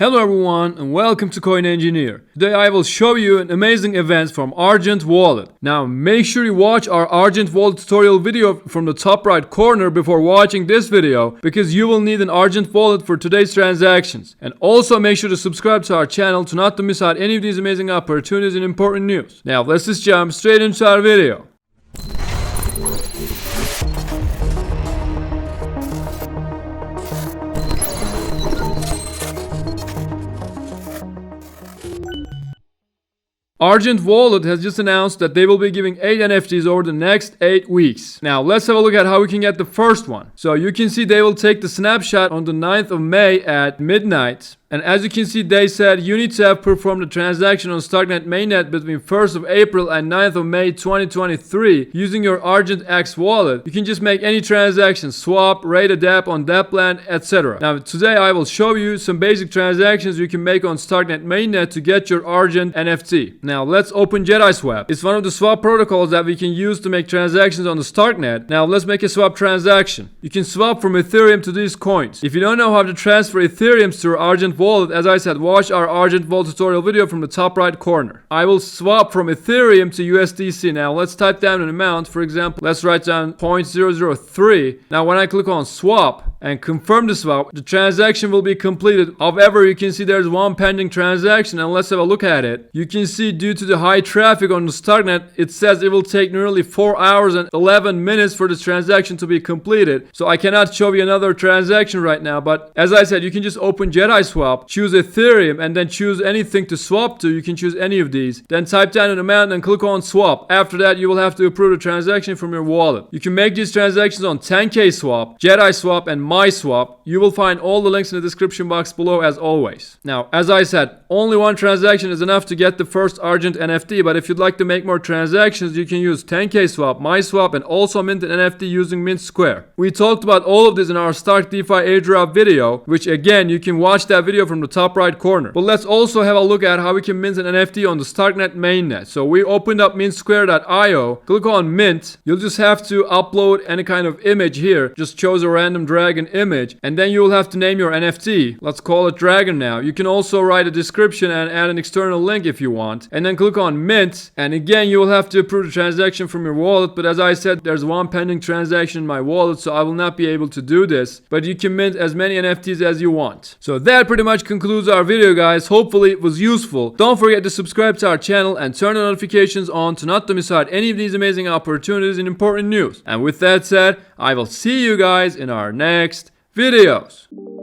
Hello everyone and welcome to Coin Engineer. Today I will show you an amazing event from Argent Wallet. Now make sure you watch our Argent Wallet tutorial video from the top right corner before watching this video because you will need an Argent Wallet for today's transactions. And also make sure to subscribe to our channel to not to miss out any of these amazing opportunities and important news. Now let's just jump straight into our video. Argent Wallet has just announced that they will be giving 8 NFTs over the next 8 weeks. Now let's have a look at how we can get the first one. So you can see they will take the snapshot on the 9th of May at midnight. And as you can see, they said you need to have performed a transaction on Starknet mainnet between 1st of April and 9th of May 2023 using your Argent X wallet. You can just make any transaction, swap, rate a dApp on Dappland, etc. Now today I will show you some basic transactions you can make on Starknet mainnet to get your Argent NFT. Now let's open Jedi Swap. It's one of the swap protocols that we can use to make transactions on the Starknet. Now let's make a swap transaction. You can swap from Ethereum to these coins. If you don't know how to transfer Ethereum to your Argent Wallet, as I said, watch our Argent Wallet tutorial video from the top right corner. I will swap from Ethereum to USDC. Now let's type down an amount. For example, let's write down 0.003. Now when I click on swap and confirm the swap, the transaction will be completed. However, you can see there's one pending transaction, and let's have a look at it. You can see due to the high traffic on the Starknet, it says it will take nearly 4 hours and 11 minutes for this transaction to be completed. So I cannot show you another transaction right now, but as I said, you can just open Jedi Swap, choose Ethereum, and then choose anything to swap to. You can choose any of these. Then type down an amount and click on swap. After that, you will have to approve the transaction from your wallet. You can make these transactions on 10K Swap, Jedi Swap, and MySwap. You will find all the links in the description box below as always. Now, as I said, only one transaction is enough to get the first Argent NFT, but if you'd like to make more transactions, you can use 10K Swap, MySwap, and also mint an NFT using Mint Square. We talked about all of this in our Stark DeFi airdrop video, which again, you can watch that video from the top right corner. But let's also have a look at how we can mint an NFT on the Starknet mainnet. So we opened up mintsquare.io, click on mint. You'll just have to upload any kind of image here. Just choose a random dragon image, and then you will have to name your NFT. Let's call it dragon now. You can also write a description and add an external link if you want, and then click on mint, and again you will have to approve the transaction from your wallet. But as I said, there's one pending transaction in my wallet, so I will not be able to do this, but you can mint as many NFTs as you want. So that pretty much concludes our video, guys. Hopefully it was useful. Don't forget to subscribe to our channel and turn the notifications on to not to miss out any of these amazing opportunities and important news. And with that said, I will see you guys in our next videos.